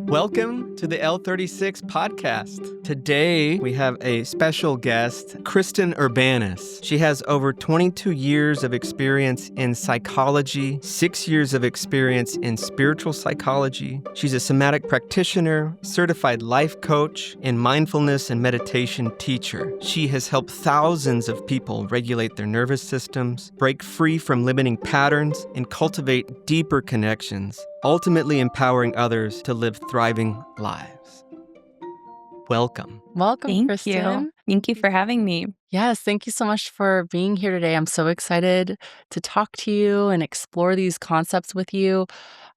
Welcome to the L36 podcast. Today, we have a special guest, Kristin Urbanus. She has over 22 years of experience in psychology, 6 years of experience in spiritual psychology. She's a somatic practitioner, certified life coach, and mindfulness and meditation teacher. She has helped thousands of people regulate their nervous systems, break free from limiting patterns, and cultivate deeper connections, ultimately empowering others to live thriving lives. Welcome. Welcome, Thank Kristin. you. Thank you for having me. Yes, thank you so much for being here today. I'm so excited to talk to you and explore these concepts with you.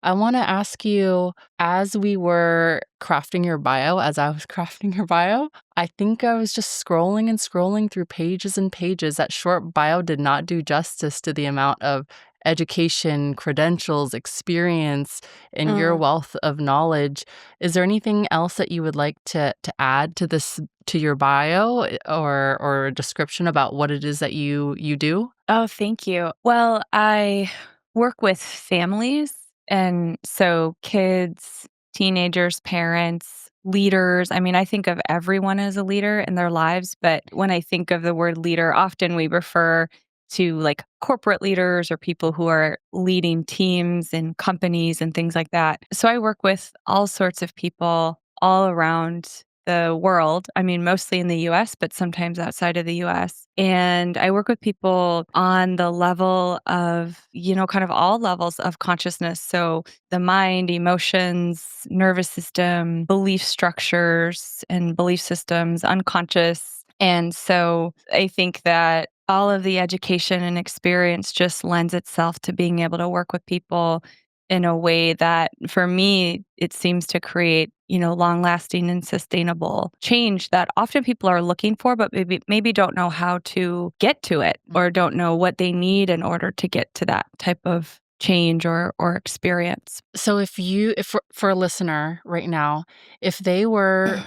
I want to ask you, as we were crafting your bio, as I was crafting your bio, I think I was just scrolling and scrolling through pages and pages. That short bio did not do justice to the amount of education, credentials, experience, and your wealth of knowledge. Is there anything else that you would like to add to this, to your bio, or a description about what it is that you do? Oh, thank you. Well, I work with families, and so kids, teenagers, parents, leaders. I mean, I think of everyone as a leader in their lives, but when I think of the word leader, often we refer to like corporate leaders or people who are leading teams and companies and things like that. So I work with all sorts of people all around the world. I mean, mostly in the US, but sometimes outside of the US. And I work with people on the level of, kind of all levels of consciousness. So the mind, emotions, nervous system, belief structures and belief systems, unconscious. And so I think that all of the education and experience just lends itself to being able to work with people in a way that, for me, it seems to create, long-lasting and sustainable change that often people are looking for, but maybe don't know how to get to it or don't know what they need in order to get to that type of change or experience. So if for a listener right now, if they were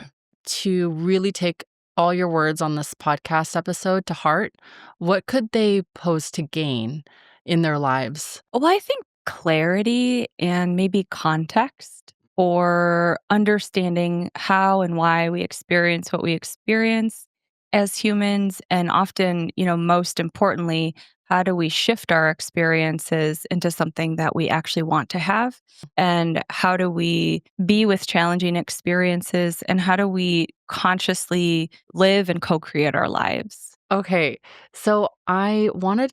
to really take all your words on this podcast episode to heart, what could they pose to gain in their lives? Well, I think clarity and maybe context for understanding how and why we experience what we experience as humans. And often, most importantly, how do we shift our experiences into something that we actually want to have? And how do we be with challenging experiences? And how do we consciously live and co create our lives? Okay, so I wanted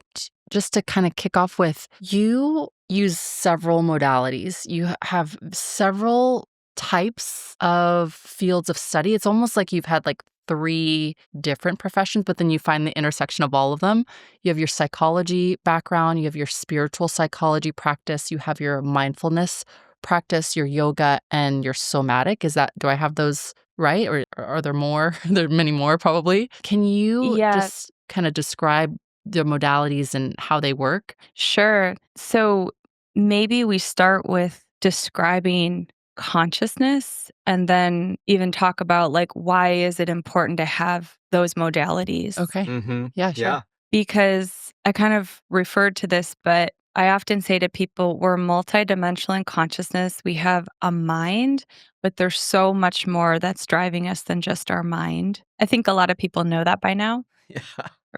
just to kind of kick off with, you use several modalities. You have several types of fields of study. It's almost like you've had like 3 different professions, but then you find the intersection of all of them. You have your psychology background, you have your spiritual psychology practice, you have your mindfulness practice, your yoga, and your somatic. Do I have those right? Or are there more? There are many more, probably. Can you Yeah. just kind of describe the modalities and how they work? Sure. So maybe we start with describing consciousness and then even talk about like why is it important to have those modalities? Okay. Mm-hmm. Yeah, sure. Yeah. Because I kind of referred to this, but I often say to people, we're multidimensional in consciousness. We have a mind, but there's so much more that's driving us than just our mind. I think a lot of people know that by now. Yeah.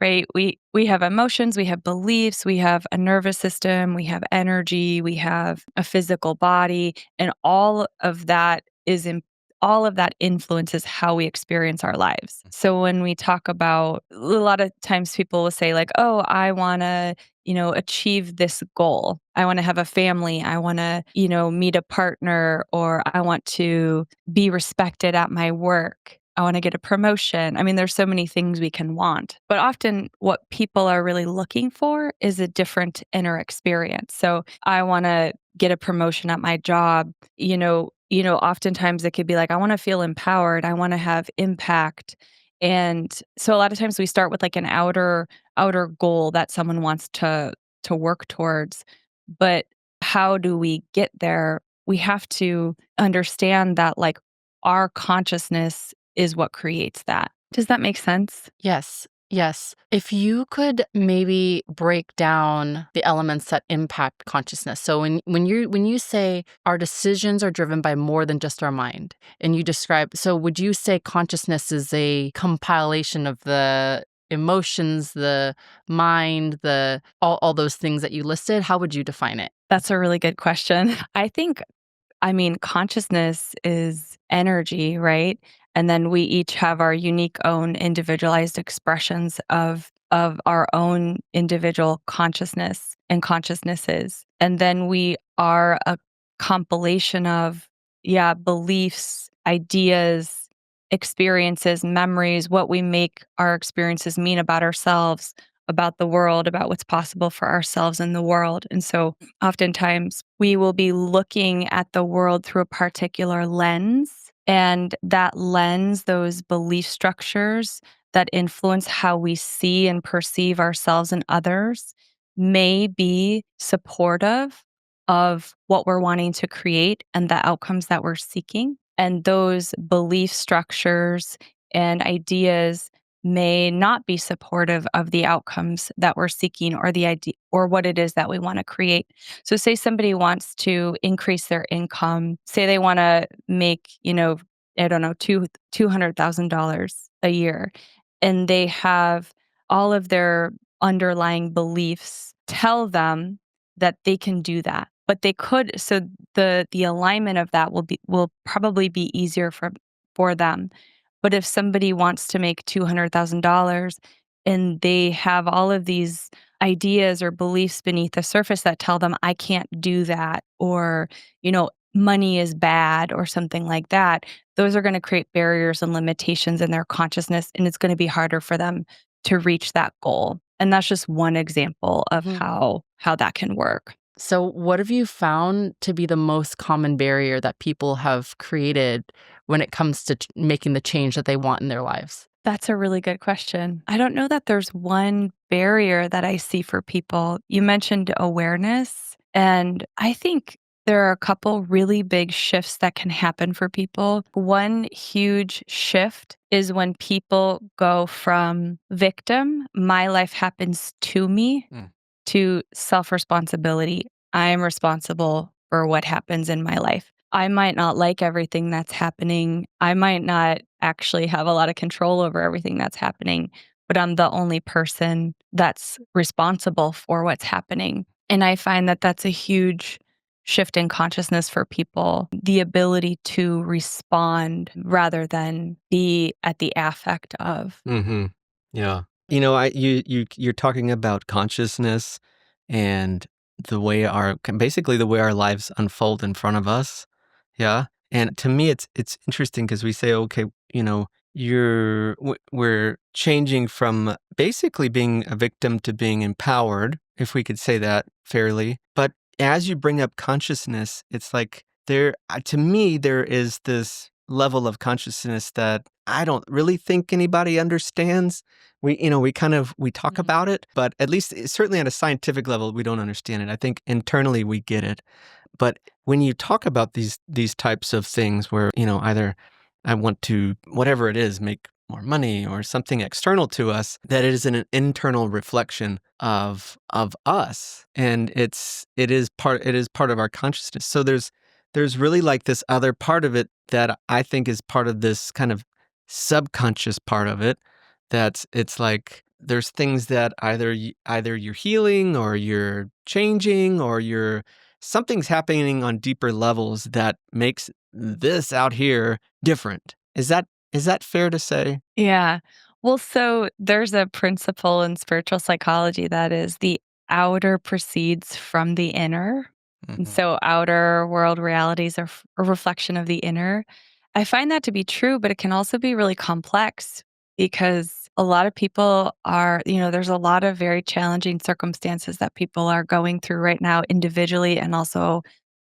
Right? We have emotions, we have beliefs, we have a nervous system, we have energy, we have a physical body, and all of that influences how we experience our lives. So when we talk about, a lot of times people will say like, "Oh, I want to, achieve this goal. I want to have a family, I want to, meet a partner, or I want to be respected at my work. I want to get a promotion." I mean, there's so many things we can want, but often what people are really looking for is a different inner experience. So I want to get a promotion at my job. Oftentimes it could be like, I want to feel empowered. I want to have impact. And so a lot of times we start with like an outer goal that someone wants to work towards. But how do we get there? We have to understand that like our consciousness is what creates that. Does that make sense? Yes. Yes. If you could maybe break down the elements that impact consciousness. So when you say our decisions are driven by more than just our mind, and you describe, so would you say consciousness is a compilation of the emotions, the mind, the all those things that you listed? How would you define it? That's a really good question. I mean, consciousness is energy, right? And then we each have our unique own individualized expressions of our own individual consciousness and consciousnesses. And then we are a compilation of, yeah, beliefs, ideas, experiences, memories, what we make our experiences mean about ourselves, about the world, about what's possible for ourselves and the world. And so oftentimes we will be looking at the world through a particular lens. And that lens, those belief structures that influence how we see and perceive ourselves and others, may be supportive of what we're wanting to create and the outcomes that we're seeking. And those belief structures and ideas may not be supportive of the outcomes that we're seeking or the idea or what it is that we want to create. So say somebody wants to increase their income, say they want to make, I don't know, $200,000 a year, and they have all of their underlying beliefs tell them that they can do that. But they could, so the alignment of that will probably be easier for them. But if somebody wants to make $200,000 and they have all of these ideas or beliefs beneath the surface that tell them, I can't do that, or, money is bad, or something like that, those are going to create barriers and limitations in their consciousness. And it's going to be harder for them to reach that goal. And that's just one example of Mhm. how that can work. So, what have you found to be the most common barrier that people have created when it comes to making the change that they want in their lives? That's a really good question. I don't know that there's one barrier that I see for people. You mentioned awareness, and I think there are a couple really big shifts that can happen for people. One huge shift is when people go from victim, my life happens to me, Mm. to self responsibility. I am responsible for what happens in my life. I might not like everything that's happening. I might not actually have a lot of control over everything that's happening, but I'm the only person that's responsible for what's happening. And I find that that's a huge shift in consciousness for people, the ability to respond rather than be at the affect of. Mm-hmm. Yeah. You're talking about consciousness and basically the way our lives unfold in front of us. Yeah. And to me, it's interesting because we say, okay, we're changing from basically being a victim to being empowered, if we could say that fairly. But as you bring up consciousness, it's like to me, there is this level of consciousness that I don't really think anybody understands. We talk about it, but at least certainly at a scientific level, we don't understand it. I think internally we get it. But when you talk about these types of things where, either I want to, whatever it is, make more money or something external to us, that it is an internal reflection of us. And it is part of our consciousness. So there's really like this other part of it that I think is part of this kind of subconscious part of it. It's like there's things that either you're healing or you're changing or something's happening on deeper levels that makes this out here different. Is that fair to say? Yeah. Well, so there's a principle in spiritual psychology that is the outer proceeds from the inner. And Mhm. so outer world realities are a reflection of the inner. I find that to be true, but it can also be really complex because a lot of people are, there's a lot of very challenging circumstances that people are going through right now individually and also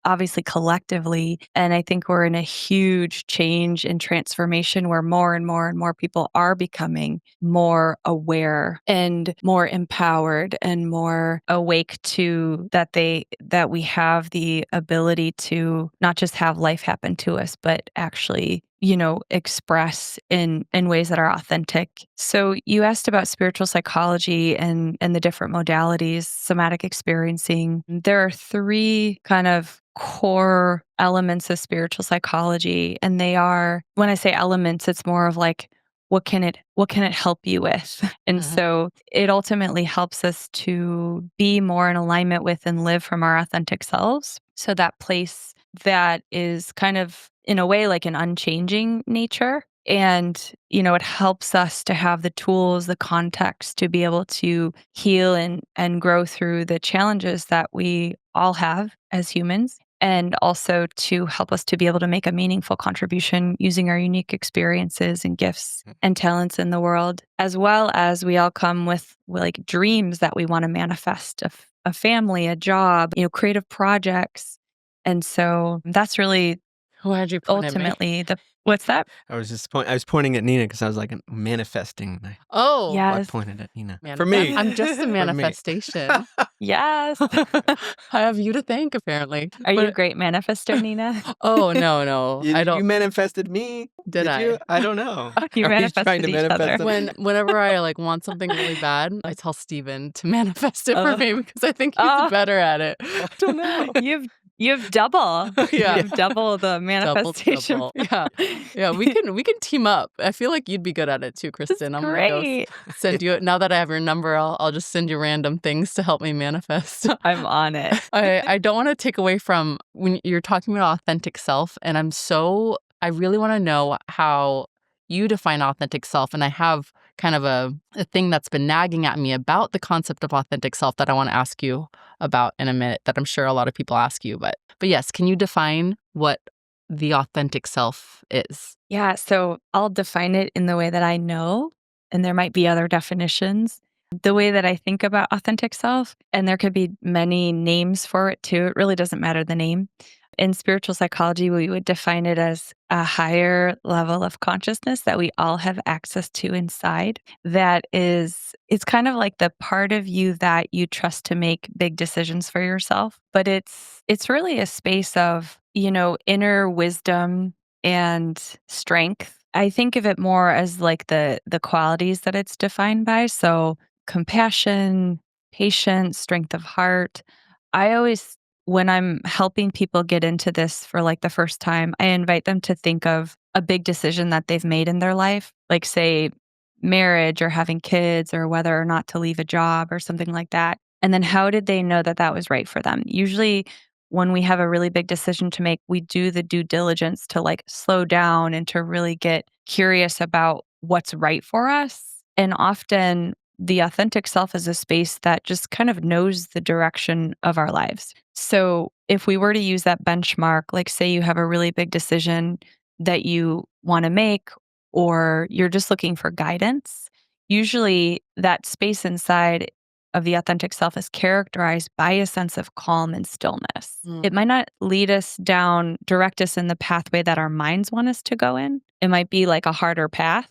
obviously collectively. And I think we're in a huge change and transformation where more and more and more people are becoming more aware and more empowered and more awake to that we have the ability to not just have life happen to us, but actually express in ways that are authentic. So you asked about spiritual psychology and the different modalities, somatic experiencing. There are three kind of core elements of spiritual psychology, and they are, when I say elements, it's more of like, what can it help you with? And so it ultimately helps us to be more in alignment with and live from our authentic selves. So that place that is kind of in a way like an unchanging nature. And, it helps us to have the tools, the context to be able to heal and grow through the challenges that we all have as humans. And also to help us to be able to make a meaningful contribution using our unique experiences and gifts and talents in the world, as well as we all come with like dreams that we want to manifest a family, a job, creative projects. And so that's really Why'd you point at me? ultimately what's that? I was pointing at Nina because I was like manifesting. Oh, I Yes. pointed at Nina. For me. I'm just a me. manifestation. Yes. I have you to thank, apparently. Are you a But great manifester, Nina? oh no, I You don't. manifested me? Did I? you? I don't know. You Are you trying manifested to each manifest other. something? Whenever I like want something really bad, I tell Steven to manifest it for Oh. me because I think he's Oh. better at it. I don't know. You've double. Yeah. You've double the manifestation. Double. Yeah. We can team up. I feel like you'd be good at it too, Kristin. I'm gonna go Great. send you. Now that I have your number, I'll just send you random things to help me manifest. I'm on it. I don't want to take away from when you're talking about authentic self, and I really want to know how you define authentic self, and I have kind of a thing that's been nagging at me about the concept of authentic self that I want to ask you about in a minute, that I'm sure a lot of people ask you, but yes, can you define what the authentic self is? Yeah, so I'll define it in the way that I know, and there might be other definitions. The way that I think about authentic self, and there could be many names for it too. It really doesn't matter the name. In spiritual psychology, we would define it as a higher level of consciousness that we all have access to inside. It's kind of like the part of you that you trust to make big decisions for yourself. But it's really a space of, inner wisdom and strength. I think of it more as like the qualities that it's defined by. So compassion, patience, strength of heart. I always when I'm helping people get into this for like the first time, I invite them to think of a big decision that they've made in their life, like say marriage or having kids or whether or not to leave a job or something like that. And then how did they know that that was right for them? Usually when we have a really big decision to make, we do the due diligence to like slow down and to really get curious about what's right for us. And often the authentic self is a space that just kind of knows the direction of our lives. So if we were to use that benchmark, like say you have a really big decision that you want to make, or you're just looking for guidance, usually that space inside of the authentic self is characterized by a sense of calm and stillness. It might not direct us in the pathway that our minds want us to go in. It might be like a harder path,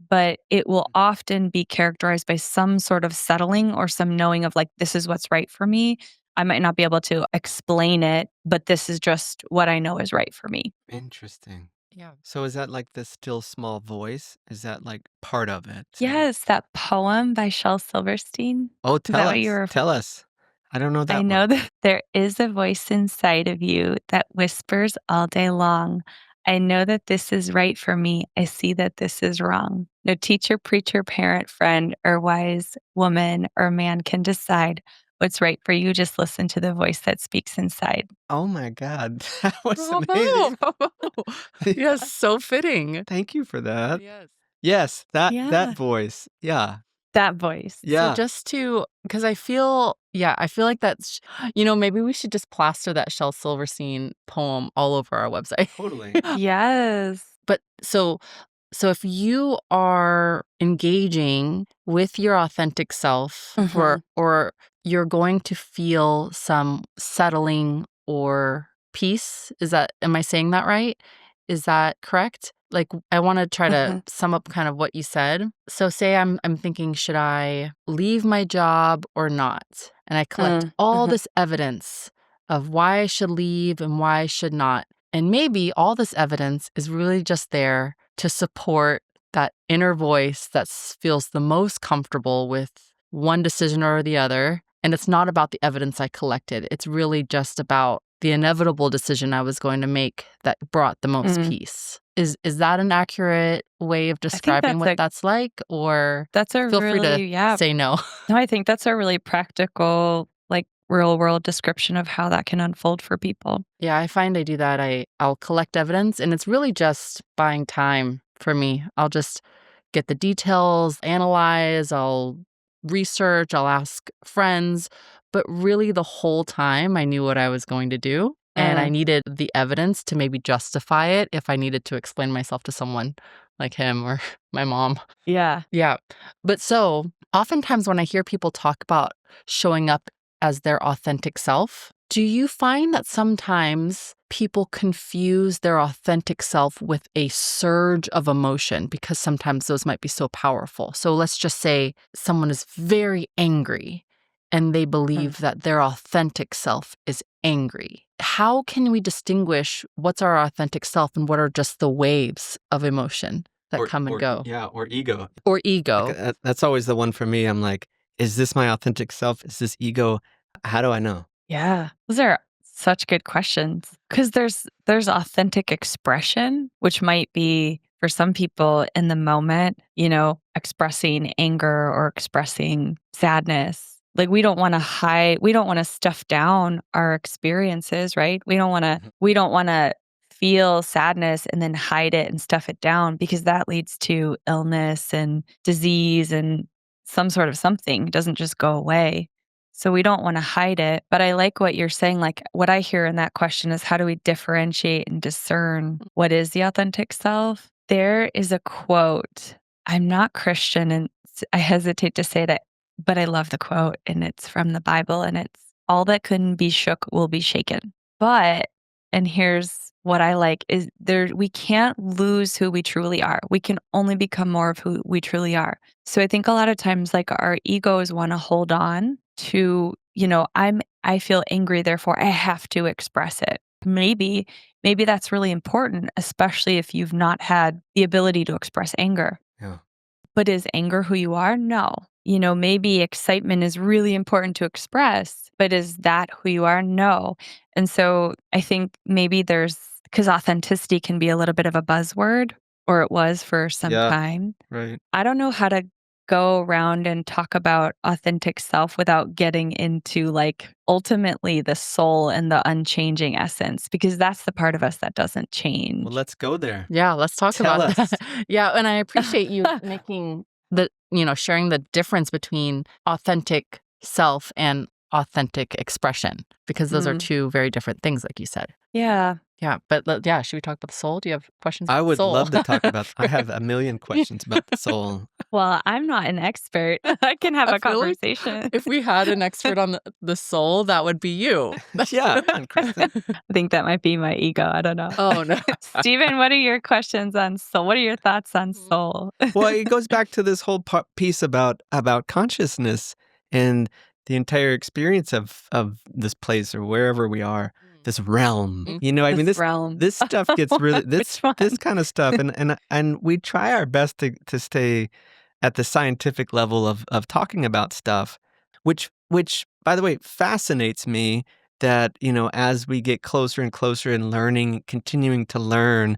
but it will often be characterized by some sort of settling or some knowing of like, this is what's right for me. I might not be able to explain it, but this is just what I know is right for me. Interesting. Yeah. So is that like the still small voice? Is that like part of it? Yes, that poem by Shel Silverstein. Oh, Is that what you us. were Tell us. I don't know that I one. know that there is a voice inside of you that whispers all day long. I know that this is right for me. I see that this is wrong. No teacher, preacher, parent, friend, or wise woman or man can decide what's right for you. Just listen to the voice that speaks inside. Oh my God. That was Bravo. amazing. Yes, so fitting. Thank you for that. Yes. Yes, that Yeah. voice. Yeah. That voice. Yeah. So because I feel like that's, maybe we should just plaster that Shel Silverstein poem all over our website. Totally. Yes. But so if you are engaging with your authentic self Mhm. or you're going to feel some settling or peace, am I saying that right? Is that correct? Like, I want to try to Mhm. sum up kind of what you said. So say I'm thinking, should I leave my job or not? And I collect all Mhm. this evidence of why I should leave and why I should not. And maybe all this evidence is really just there to support that inner voice that feels the most comfortable with one decision or the other. And it's not about the evidence I collected. It's really just about the inevitable decision I was going to make that brought the most peace. Is that an accurate way of describing what that's like? Or that's a feel free really, to say no. No, I think that's a really practical, like real world description of how that can unfold for people. Yeah, I find I do that. I'll collect evidence, and it's really just buying time for me. I'll just get the details, analyze, I'll research, I'll ask friends. But really, the whole time, I knew what I was going to do. And I needed the evidence to maybe justify it if I needed to explain myself to someone like him or my mom. Yeah. Yeah. But so oftentimes when I hear people talk about showing up as their authentic self, do you find that sometimes people confuse their authentic self with a surge of emotion because sometimes those might be so powerful? So let's just say someone is very angry and they believe that their authentic self is angry. How can we distinguish what's our authentic self and what are just the waves of emotion that come and go? Yeah, or ego. Or ego. That's always the one for me. I'm like, is this my authentic self? Is this ego? How do I know? Yeah. Those are such good questions because there's authentic expression, which might be for some people in the moment, expressing anger or expressing sadness. Like we don't want to hide, we don't want to stuff down our experiences, right? We don't want to feel sadness and then hide it and stuff it down because that leads to illness and disease and some sort of something. It doesn't just go away. So we don't want to hide it. But I like what you're saying. Like what I hear in that question is how do we differentiate and discern what is the authentic self? There is a quote. I'm not Christian and I hesitate to say that, but I love the quote and it's from the Bible and it's all that couldn't be shook will be shaken. But, and here's what I like is we can't lose who we truly are. We can only become more of who we truly are. So I think a lot of times like our egos want to hold on to, I feel angry, therefore I have to express it. Maybe that's really important, especially if you've not had the ability to express anger. Yeah. But is anger who you are? No. Maybe excitement is really important to express, but is that who you are? No. And so I think maybe because authenticity can be a little bit of a buzzword, or it was for some time. Right. I don't know how to go around and talk about authentic self without getting into like ultimately the soul and the unchanging essence, because that's the part of us that doesn't change. Well, let's go there. Yeah, let's talk Tell about us. that. Yeah, and I appreciate you making sharing the difference between authentic self and authentic expression, because those are two very different things, like you said. Yeah. Yeah, but should we talk about the soul? Do you have questions I about the would soul? love to talk about. I have a million questions about the soul. Well, I'm not an expert. I can have a Really? conversation. If we had an expert on the soul, that would be you. Yeah, come on, Kristin. I think that might be my ego. I don't know. Oh, no. Stephen, what are your questions on soul? What are your thoughts on soul? Well, it goes back to this whole piece about consciousness and the entire experience of this place or wherever we are, this realm. This realm. This stuff gets really Which one? this kind of stuff, and we try our best to stay at the scientific level of talking about stuff, which by the way fascinates me. That as we get closer and closer and learning, continuing to learn.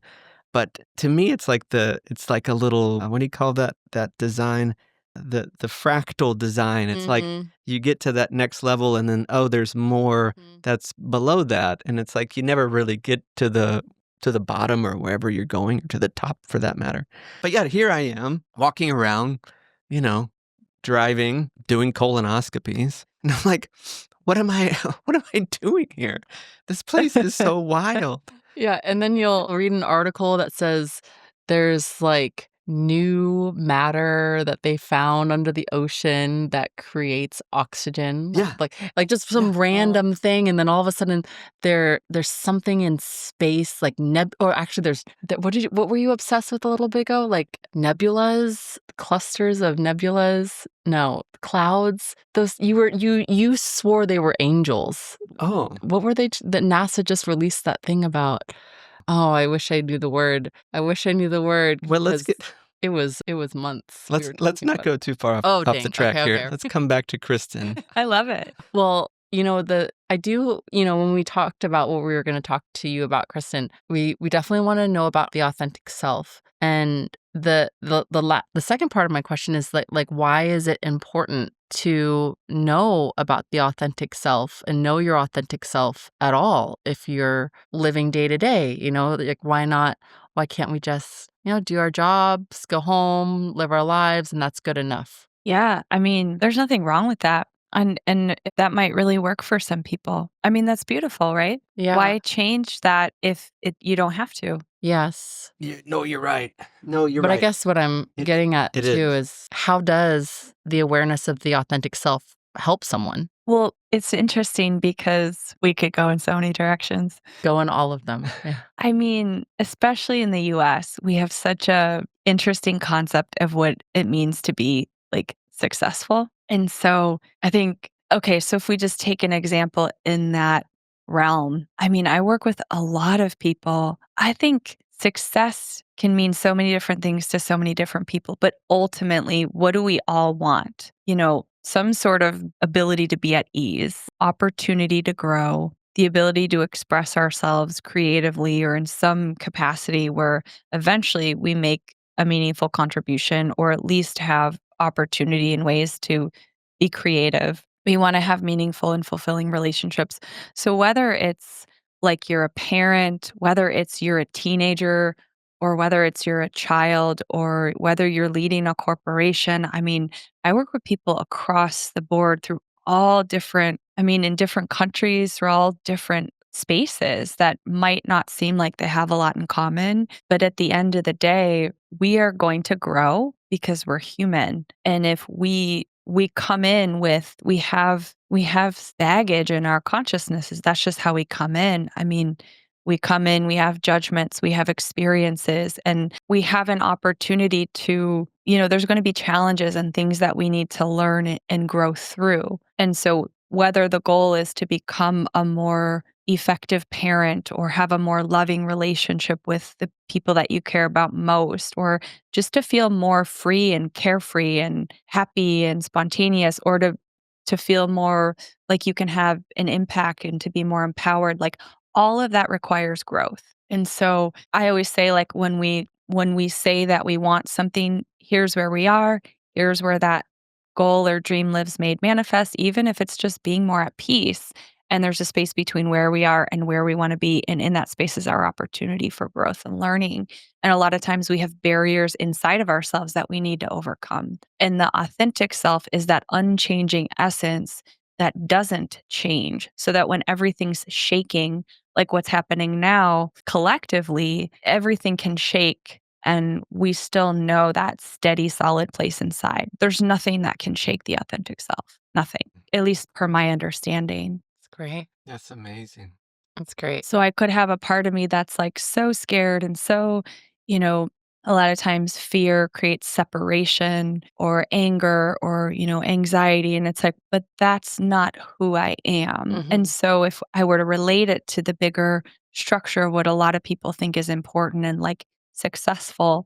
But to me, it's like a little, what do you call that design? The fractal design. It's like you get to that next level and then, there's more that's below that. And it's like you never really get to the bottom or wherever you're going, or to the top for that matter. But yeah, here I am walking around, driving, doing colonoscopies. And I'm like, what am I doing here? This place is so wild. Yeah, and then you'll read an article that says there's like new matter that they found under the ocean that creates oxygen. Yeah. Like just some random thing, and then all of a sudden there's something in space like or actually there's what were you obsessed with a little bit ago? Like nebulas, clusters of nebulas. No, clouds. Those you swore they were angels. Oh. What were they that NASA just released that thing about? Oh, I wish I knew the word. I wish I knew the word Well, let's because get it was months we were let's talking not about go it. too far Oh, off the dang. track Okay, here. okay. Let's come back to Kristin. I love it. Well, I do, when we talked about what we were going to talk to you about, Kristen, we definitely want to know about the authentic self. And the second part of my question is like why is it important to know about the authentic self and know your authentic self at all if you're living day to day, like why can't we just, do our jobs, go home, live our lives, and that's good enough? Yeah, I mean, there's nothing wrong with that. And that might really work for some people. I mean, that's beautiful, right? Yeah. Why change that if you don't have to? Yes. No, you're right. No, you're But I right. guess what I'm getting at It too is. is how does the awareness of the authentic self help someone Well, it's interesting because we could go in so many directions. go in all of them? Yeah. I mean, especially in the US, we have such a interesting concept of what it means to be like successful. And so I think, okay, so if we just take an example in that realm, I mean, I work with a lot of people. I think success can mean so many different things to so many different people, but ultimately, what do we all want? Some sort of ability to be at ease, opportunity to grow, the ability to express ourselves creatively or in some capacity where eventually we make a meaningful contribution or at least have opportunity in ways to be creative. We want to have meaningful and fulfilling relationships. So whether it's like you're a parent, whether it's you're a teenager, or whether it's you're a child, or whether you're leading a corporation, I mean, I work with people across the board through all different, I mean, in different countries, through all different spaces that might not seem like they have a lot in common. But at the end of the day, we are going to grow because we're human. And if we come in with we have baggage in our consciousnesses. That's just how we come in. I mean, we come in, we have judgments, we have experiences, and we have an opportunity to, there's going to be challenges and things that we need to learn and grow through. And so, whether the goal is to become a more effective parent or have a more loving relationship with the people that you care about most, or just to feel more free and carefree and happy and spontaneous, or to feel more like you can have an impact and to be more empowered, like all of that requires growth. And so I always say, like, when we say that we want something, here's where we are, here's where that goal or dream lives made manifest, even if it's just being more at peace. And there's a space between where we are and where we want to be. And in that space is our opportunity for growth and learning. And a lot of times we have barriers inside of ourselves that we need to overcome. And the authentic self is that unchanging essence that doesn't change, so that when everything's shaking, like what's happening now collectively, everything can shake and we still know that steady, solid place inside. There's nothing that can shake the authentic self. Nothing, at least per my understanding. It's great. That's amazing. That's great. So I could have a part of me that's like so scared and so, you know, a lot of times fear creates separation or anger or, anxiety. And it's like, but that's not who I am. And Mhm. so if I were to relate it to the bigger structure of what a lot of people think is important and like successful,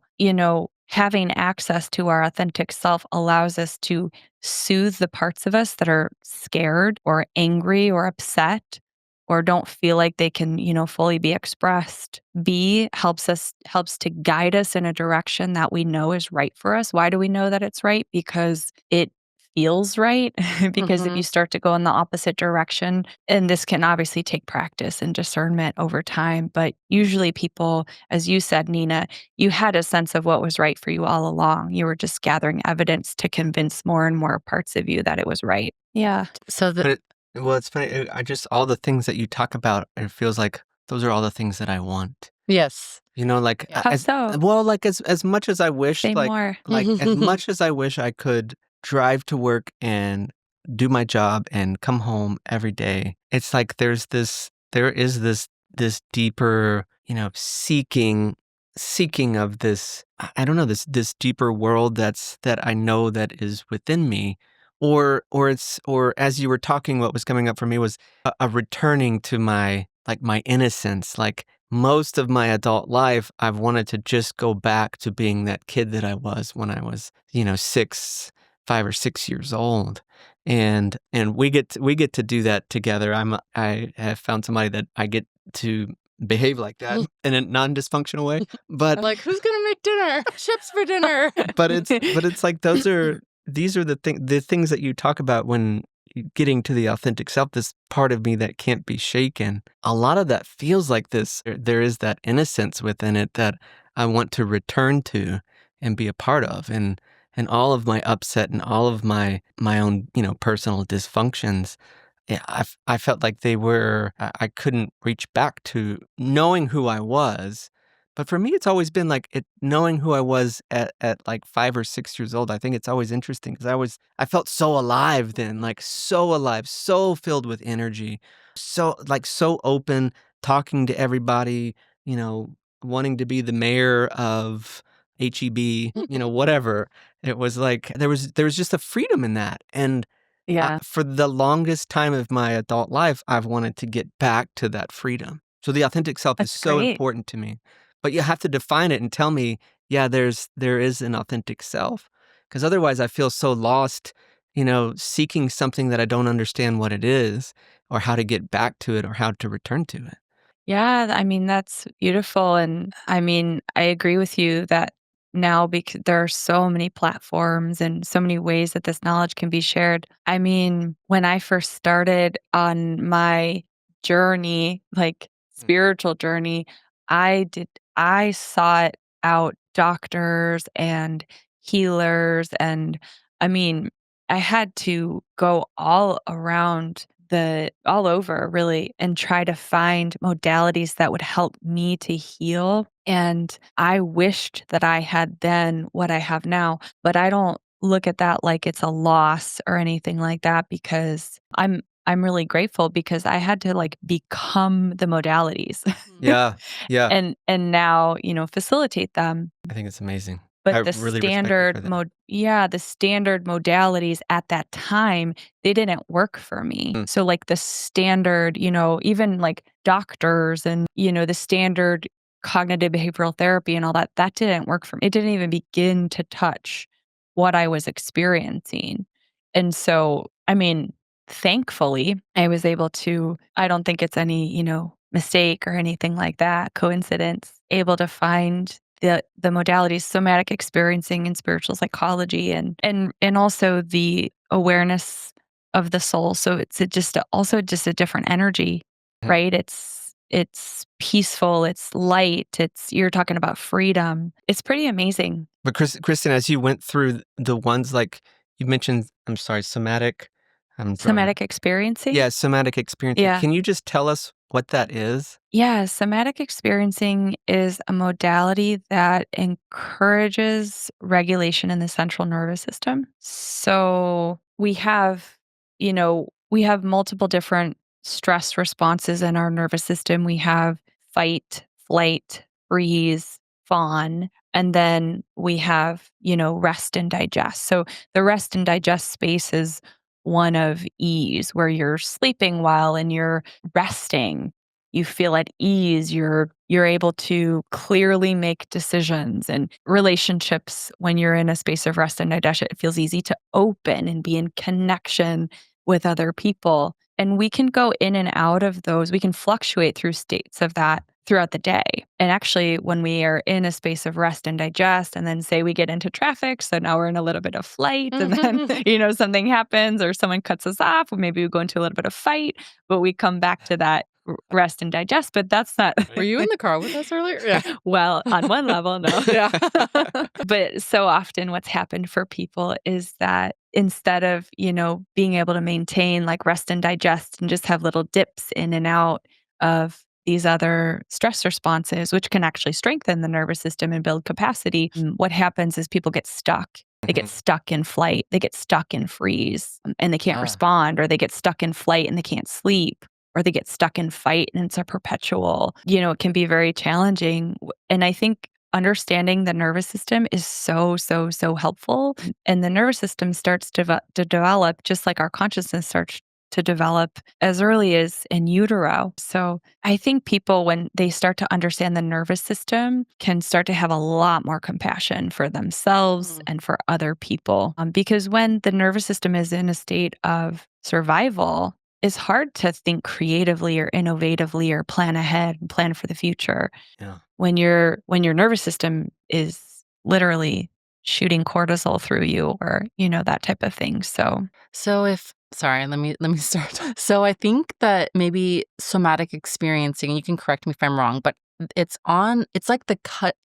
having access to our authentic self allows us to soothe the parts of us that are scared or angry or upset or don't feel like they can, fully be expressed. B helps to guide us in a direction that we know is right for us. Why do we know that it's right? Because it feels right. Because if you Mhm. start to go in the opposite direction, and this can obviously take practice and discernment over time, but usually people, as you said, Nina, you had a sense of what was right for you all along. You were just gathering evidence to convince more and more parts of you that it was right. Yeah. So But well, it's funny. I just all the things that you talk about, it feels like those are all the things that I want. yes. Like Yeah. How as so? well, like as much as I wish, Say more. like as much as I wish I could drive to work and do my job and come home every day. It's like there is this deeper, seeking of this. I don't know, this deeper world that I know that is within me. Or as you were talking, what was coming up for me was a returning to my innocence, like most of my adult life, I've wanted to just go back to being that kid that I was when I was, 5 or 6 years old. And we get to do that together. I have found somebody that I get to behave like that in a non-dysfunctional way. But Like, who's gonna make dinner? Chips for dinner. but it's like these are the things that you talk about when getting to the authentic self, this part of me that can't be shaken. A lot of that feels like this. There is that innocence within it that I want to return to and be a part of. And all of my upset and all of my own, personal dysfunctions, yeah, I felt like I couldn't reach back to knowing who I was. But for me, it's always been like knowing who I was at like 5 or 6 years old. I think it's always interesting because I felt so alive then, like so alive, so filled with energy, so open, talking to everybody, you know, wanting to be the mayor of HEB, whatever. It was like there was just a freedom in that. And Yeah. for the longest time of my adult life, I've wanted to get back to that freedom. So the authentic self is That's so great. important to me. But you have to define it and tell me, yeah, there is an authentic self. Because otherwise I feel so lost, seeking something that I don't understand what it is or how to get back to it or how to return to it. Yeah, I mean, that's beautiful. And I mean, I agree with you that now because there are so many platforms and so many ways that this knowledge can be shared. I mean, when I first started on my journey, like spiritual journey, I sought out doctors and healers. And I mean, I had to go all over really and try to find modalities that would help me to heal. And I wished that I had then what I have now, but I don't look at that like it's a loss or anything like that because I'm really grateful because I had to like become the modalities Yeah, yeah. and now, facilitate them. I think it's amazing. I But really respect you for that. the standard modalities at that time, they didn't work for me. Mm. So, like, the standard, even, like, doctors and, the standard cognitive behavioral therapy and all that, that didn't work for me. It didn't even begin to touch what I was experiencing. And so, I mean, thankfully, I was able to I don't think it's any, mistake or anything like that, coincidence, able to find the modalities, somatic experiencing and spiritual psychology and also the awareness of the soul. So it's also just a different energy, Mhm. right? It's peaceful, it's light, you're talking about freedom. It's pretty amazing. But Kristen, as you went through the ones like you mentioned, I'm sorry, somatic, I'm drawing. Somatic experiencing? Yeah, somatic experiencing. Yeah. Can you just tell us what that is? Yeah, somatic experiencing is a modality that encourages regulation in the central nervous system. So we have multiple different stress responses in our nervous system. We have fight, flight, freeze, fawn, and then we have, rest and digest. So the rest and digest space is one of ease, where you're sleeping well and you're resting, you feel at ease, you're able to clearly make decisions, and relationships, when you're in a space of rest and digest, it feels easy to open and be in connection with other people. And we can go in and out of those. We can fluctuate through states of that throughout the day. And actually, when we are in a space of rest and digest, and then say we get into traffic, so now we're in a little bit of flight, and then, something happens or someone cuts us off, or maybe we go into a little bit of fight, but we come back to that rest and digest. But that's not, Were you in the car with us earlier? Yeah. well, on one level, no. Yeah. But so often what's happened for people is that instead of, being able to maintain like rest and digest and just have little dips in and out of these other stress responses, which can actually strengthen the nervous system and build capacity, what happens is people get stuck. They get Mhm. stuck in flight, they get stuck in freeze, and they can't Ah. respond, or they get stuck in flight and they can't sleep, or they get stuck in fight and it's a perpetual, it can be very challenging. And I think understanding the nervous system is so, so, so helpful. And the nervous system starts to develop just like our consciousness starts to develop as early as in utero. So I think people, when they start to understand the nervous system, can start to have a lot more compassion for themselves and for other people. Because when the nervous system is in a state of survival, it's hard to think creatively or innovatively or plan ahead and plan for the future Yeah. when your nervous system is literally shooting cortisol through you, or that type of thing. So Sorry, let me start. So I think that maybe somatic experiencing, and you can correct me if I'm wrong, but it's like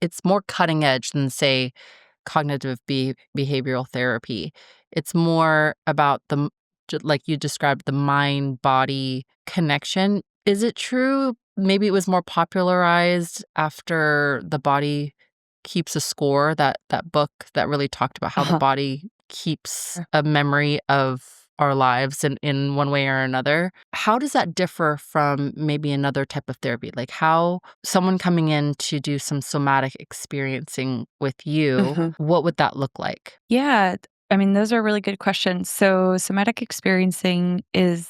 it's more cutting edge than, say, cognitive behavioral therapy. It's more about like you described, the mind body connection. Is it true? Maybe it was more popularized after The Body Keeps a Score, that book that really talked about how the body keeps a memory of our lives in one way or another. How does that differ from maybe another type of therapy? Like, how someone coming in to do some somatic experiencing with you, what would that look like? Yeah, I mean, those are really good questions. So, somatic experiencing is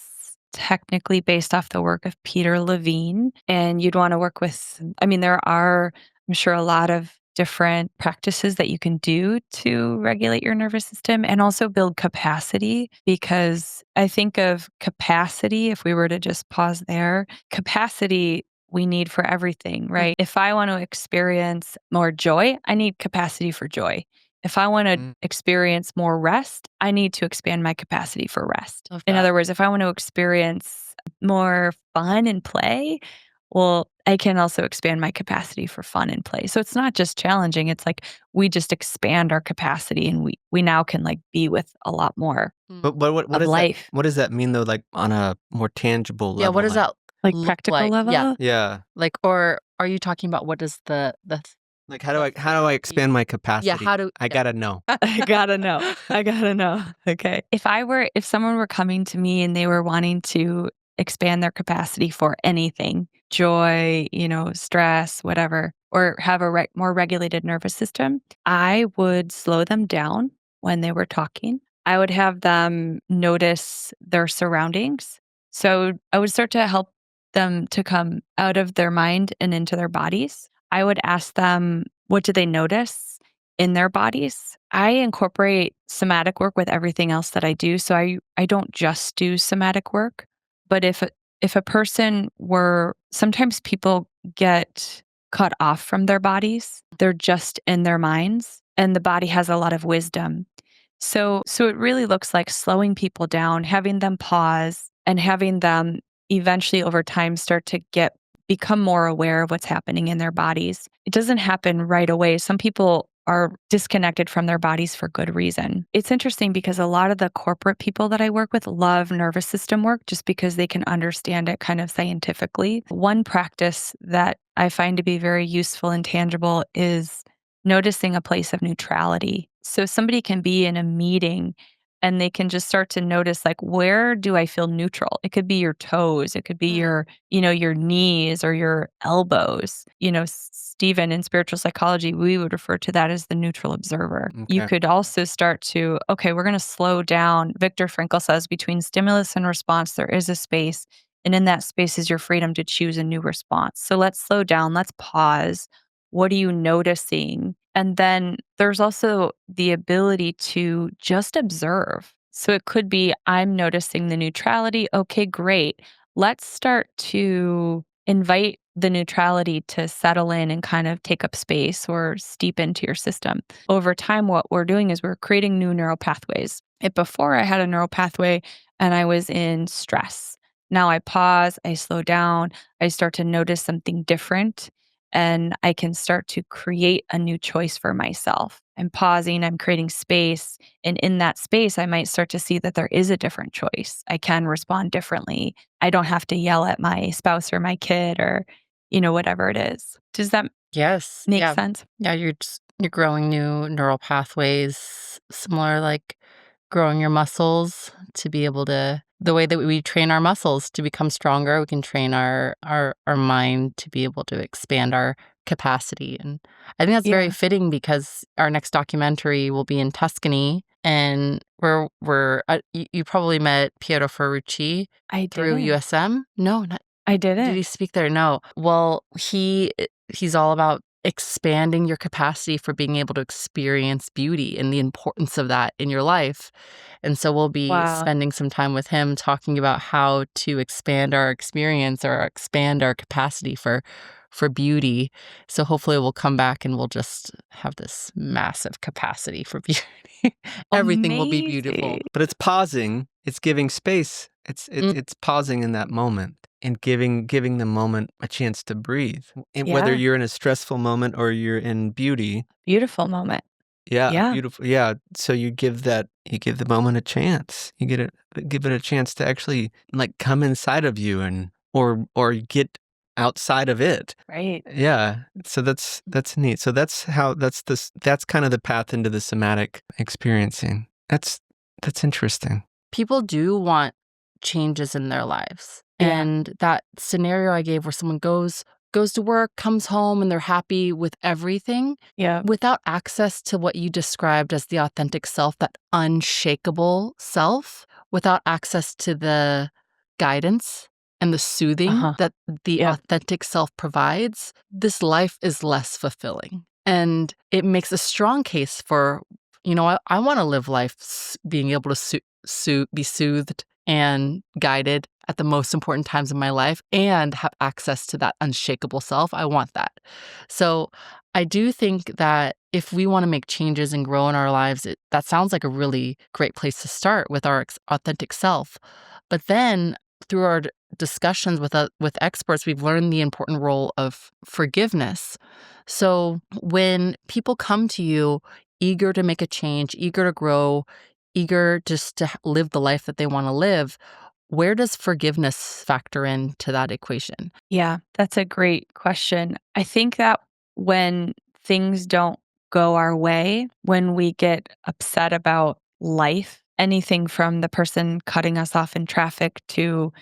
technically based off the work of Peter Levine, and you'd want to work with, I mean, there are, I'm sure, a lot of different practices that you can do to regulate your nervous system and also build capacity. Because I think of capacity, if we were to just pause there, capacity we need for everything, right? If I want to experience more joy, I need capacity for joy. If I want to experience more rest, I need to expand my capacity for rest. Love In that. other words, if I want to experience more fun and play, well, I can also expand my capacity for fun and play. So it's not just challenging. It's like we just expand our capacity, and we now can like be with a lot more But what of does that life. what does that mean though? Like on a more tangible Yeah, level? what does that Like look practical like? Yeah, level? Yeah. like, or are you talking about what does the Like how do I expand my capacity? how do I gotta know. I gotta know. I gotta know. Okay. If someone were coming to me and they were wanting to expand their capacity for anything, joy, stress, whatever, or have a more regulated nervous system, I would slow them down when they were talking. I would have them notice their surroundings. So I would start to help them to come out of their mind and into their bodies. I would ask them, what do they notice in their bodies? I incorporate somatic work with everything else that I do. So I don't just do somatic work, but if a person were, sometimes people get cut off from their bodies. They're just in their minds, and the body has a lot of wisdom. So it really looks like slowing people down, having them pause, and having them eventually over time start to become more aware of what's happening in their bodies. It doesn't happen right away. Some people are disconnected from their bodies for good reason. It's interesting because a lot of the corporate people that I work with love nervous system work just because they can understand it kind of scientifically. One practice that I find to be very useful and tangible is noticing a place of neutrality. So somebody can be in a meeting and they can just start to notice, like, where do I feel neutral? It could be your toes, it could be your knees or your elbows. Stephen, in spiritual psychology, we would refer to that as the neutral observer. You Okay. could also start to, okay, we're going to slow down. Viktor Frankl says between stimulus and response, there is a space. And in that space is your freedom to choose a new response. So let's slow down. Let's pause. What are you noticing? And then there's also the ability to just observe. So it could be, I'm noticing the neutrality. Okay, great. Let's start to invite the neutrality to settle in and kind of take up space or steep into your system. Over time, what we're doing is we're creating new neural pathways. Before I had a neural pathway and I was in stress. Now I pause, I slow down, I start to notice something different, and I can start to create a new choice for myself. I'm pausing, I'm creating space. And in that space, I might start to see that there is a different choice. I can respond differently. I don't have to yell at my spouse or my kid or, whatever it is. Does that Yes. make Yeah. sense? Yeah, you're growing new neural pathways, similar like growing your muscles to be able to, the way that we train our muscles to become stronger, we can train our mind to be able to expand our capacity. And I think that's very Yeah. fitting because our next documentary will be in Tuscany, and you probably met Piero Ferrucci I through didn't. USM? No, not I did he didn't. speak there? No. Well, he's all about expanding your capacity for being able to experience beauty and the importance of that in your life. And so we'll be Wow. spending some time with him talking about how to expand our experience or expand our capacity for beauty. So hopefully we'll come back and we'll just have this massive capacity for beauty. Everything will be beautiful. Amazing. But it's pausing, it's giving space. Mm, It's pausing in that moment and giving the moment a chance to breathe. And whether Yeah. you're in a stressful moment or you're in beauty, Beautiful moment. yeah, Yeah. beautiful. Yeah, so you give the moment a chance. Give it a chance to actually like come inside of you and or get outside of it. Right. Yeah, so that's neat. So that's kind of the path into the somatic experiencing. That's interesting. People do want changes in their lives. Yeah. And that scenario I gave where someone goes to work, comes home, and they're happy with everything Yeah. without access to what you described as the authentic self, that unshakable self, without access to the guidance and the soothing Uh-huh. that the Yep. authentic self provides, this life is less fulfilling. And it makes a strong case for, I want to live life being able to be soothed and guided at the most important times in my life and have access to that unshakable self. I want that. So I do think that if we want to make changes and grow in our lives, that sounds like a really great place to start with our authentic self. But then through our discussions with experts, we've learned the important role of forgiveness. So when people come to you eager to make a change, eager to grow, eager just to live the life that they want to live, where does forgiveness factor into that equation? Yeah, that's a great question. I think that when things don't go our way, when we get upset about life, anything from the person cutting us off in traffic to,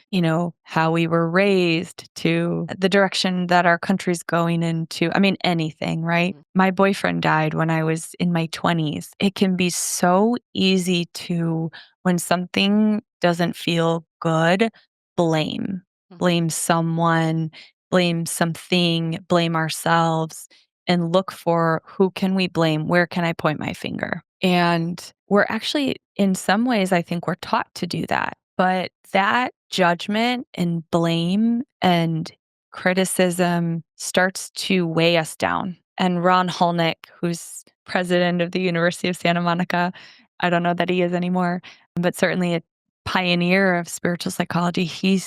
how we were raised to the direction that our country's going into. I mean, anything, right? Mhm. My boyfriend died when I was in my 20s. It can be so easy to, when something doesn't feel good, blame blame someone, blame something, blame ourselves, and look for who can we blame? Where can I point my finger? And we're actually, in some ways, I think we're taught to do that. But that judgment and blame and criticism starts to weigh us down. And Ron Hulnick, who's president of the University of Santa Monica, I don't know that he is anymore, but certainly a pioneer of spiritual psychology, he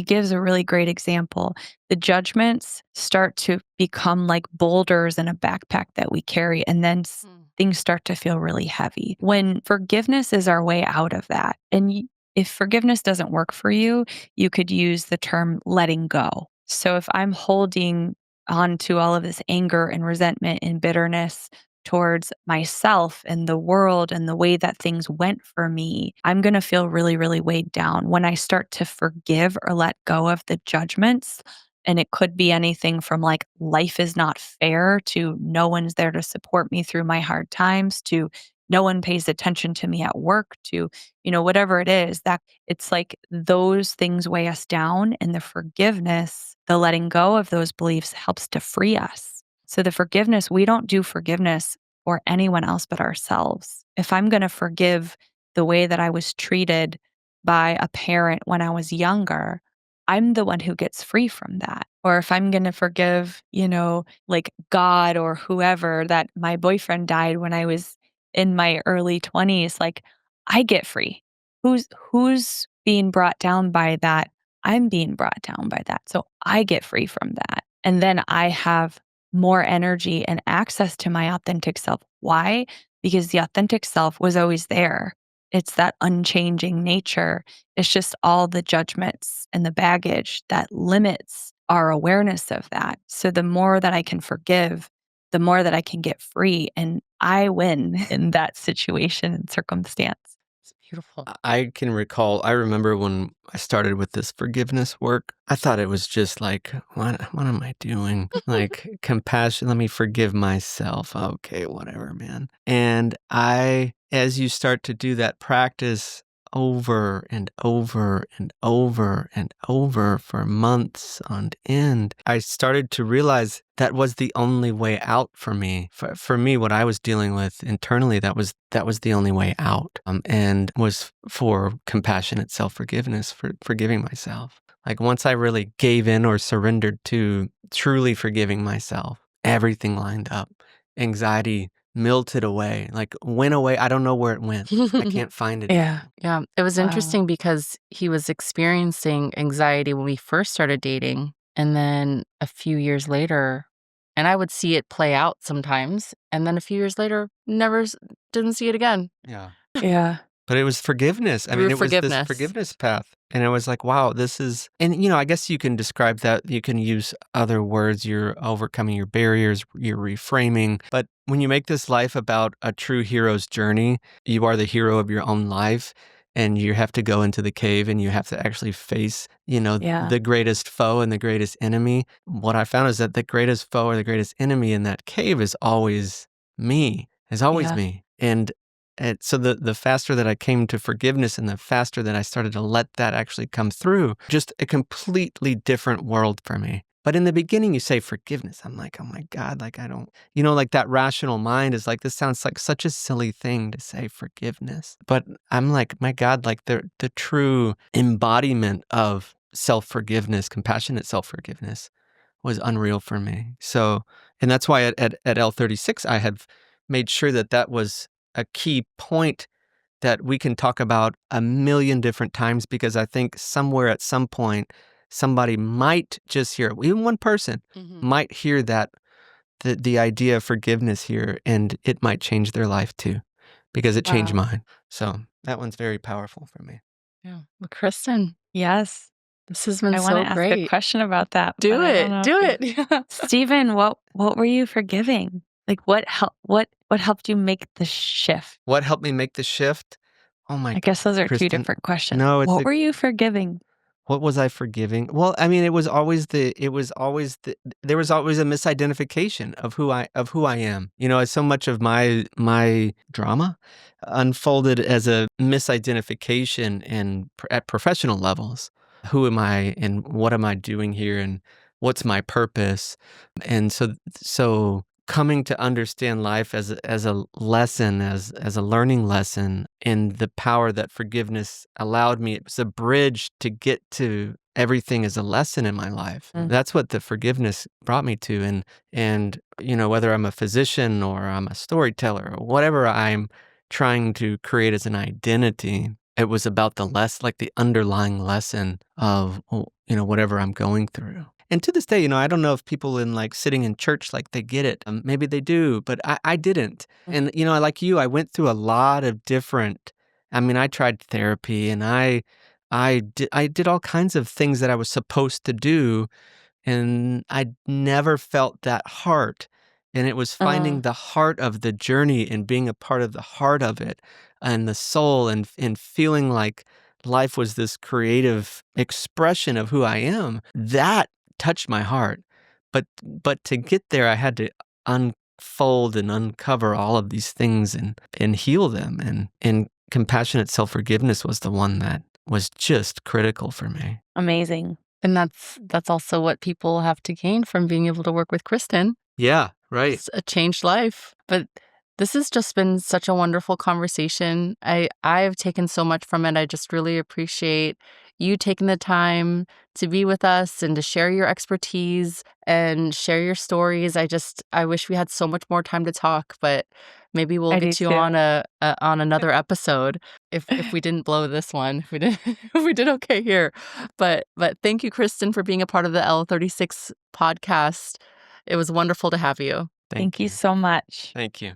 gives a really great example. The judgments start to become like boulders in a backpack that we carry, and then things start to feel really heavy. When forgiveness is our way out of that, and if forgiveness doesn't work for you, you could use the term letting go. So if I'm holding on to all of this anger and resentment and bitterness towards myself and the world and the way that things went for me, I'm going to feel really, really weighed down. When I start to forgive or let go of the judgments, and it could be anything from like life is not fair to no one's there to support me through my hard times to no one pays attention to me at work to, whatever it is, that it's like those things weigh us down, and the forgiveness, the letting go of those beliefs helps to free us. So the forgiveness, we don't do forgiveness for anyone else but ourselves. If I'm going to forgive the way that I was treated by a parent when I was younger, I'm the one who gets free from that. Or if I'm going to forgive, like God or whoever, that my boyfriend died when I was in my early 20s, like I get free. Who's being brought down by that? I'm being brought down by that. So I get free from that. And then I have more energy and access to my authentic self. Why? Because the authentic self was always there. It's that unchanging nature. It's just all the judgments and the baggage that limits our awareness of that. So the more that I can forgive, the more that I can get free. And I win in that situation and circumstance. Beautiful. I can recall, I remember when I started with this forgiveness work, I thought it was just like, what am I doing? Like compassion, let me forgive myself. Okay, whatever, man. And as you start to do that practice over and over and over and over for months on end, I started to realize that was the only way out for me. For me, what I was dealing with internally, that was the only way out, and was for compassionate self-forgiveness, for forgiving myself. Like once I really gave in or surrendered to truly forgiving myself, everything lined up. Anxiety melted away, like went away. I don't know where it went. I can't find it Yeah. again. Yeah, it was Wow. interesting because he was experiencing anxiety when we first started dating, and then a few years later, and I would see it play out sometimes, and then a few years later, never didn't see it again. Yeah. Yeah. But it was forgiveness. I Through mean, it was this forgiveness. forgiveness path. And I was like, wow, this is, and I guess you can describe that. You can use other words. You're overcoming your barriers, you're reframing. But when you make this life about a true hero's journey, you are the hero of your own life. And you have to go into the cave and you have to actually face, Yeah. the greatest foe and the greatest enemy. What I found is that the greatest foe or the greatest enemy in that cave is always me, is always Yeah. me. And so the faster that I came to forgiveness and the faster that I started to let that actually come through, just a completely different world for me. But in the beginning, you say forgiveness. I'm like, oh my God, like I don't, like that rational mind is like, this sounds like such a silly thing to say forgiveness. But I'm like, my God, like the true embodiment of self-forgiveness, compassionate self-forgiveness was unreal for me. So, and that's why at L36, I have made sure that that was a key point that we can talk about a million different times, because I think somewhere at some point, somebody might just hear, even one person Mhm. might hear that the idea of forgiveness here, and it might change their life too, because it changed Wow. mine. So that one's very powerful for me. Yeah. Well, Kristen, Yes. this has been I want so to ask a great. question about that, but Do I don't it. know if Do you it. Yeah. Stephen, what were you forgiving? Like what helped you make the shift? What helped me make the shift? Oh my I God, guess those are two Kristen. different questions. No, What were you forgiving? what was I forgiving? Well, I mean, there was always a misidentification of who I am. So much of my drama unfolded as a misidentification at professional levels. Who am I and what am I doing here and what's my purpose? And so coming to understand life as a lesson, as a learning lesson, and the power that forgiveness allowed me, it was a bridge to get to everything as a lesson in my life. Mm. That's what the forgiveness brought me to. And whether I'm a physician or I'm a storyteller or whatever I'm trying to create as an identity, it was about like the underlying lesson of whatever I'm going through. And to this day, I don't know if people in like sitting in church, like they get it. Maybe they do, but I didn't. And, like you, I went through a lot of different, I mean, I tried therapy and I did all kinds of things that I was supposed to do, and I never felt that heart. And it was Uh, finding the heart of the journey and being a part of the heart of it and the soul, and feeling like life was this creative expression of who I am. That touched my heart. But to get there, I had to unfold and uncover all of these things and heal them. And compassionate self-forgiveness was the one that was just critical for me. Amazing. And that's also what people have to gain from being able to work with Kristen. Yeah, right. It's a changed life. But this has just been such a wonderful conversation. I've taken so much from it. I just really appreciate you taking the time to be with us and to share your expertise and share your stories. I wish we had so much more time to talk, but maybe we'll I do get you on too. on another episode if we didn't blow this one. If we did if we did okay here. But thank you, Kristen, for being a part of the L36 podcast. It was wonderful to have you. Thank you so much. Thank you.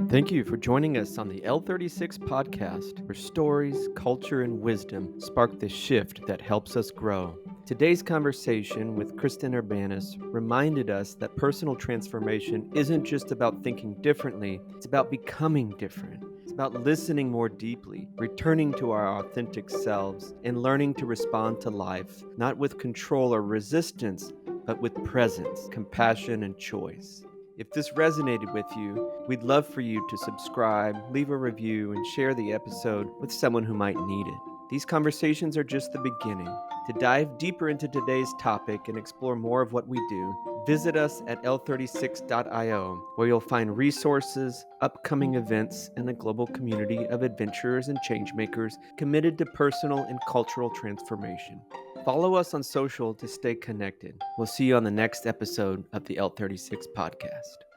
Thank you for joining us on the L36 podcast, where stories, culture, and wisdom spark the shift that helps us grow. Today's conversation with Kristin Urbanus reminded us that personal transformation isn't just about thinking differently, it's about becoming different. It's about listening more deeply, returning to our authentic selves, and learning to respond to life, not with control or resistance, but with presence, compassion, and choice. If this resonated with you, we'd love for you to subscribe, leave a review, and share the episode with someone who might need it. These conversations are just the beginning. To dive deeper into today's topic and explore more of what we do, visit us at l36.io, where you'll find resources, upcoming events, and a global community of adventurers and changemakers committed to personal and cultural transformation. Follow us on social to stay connected. We'll see you on the next episode of the L36 podcast.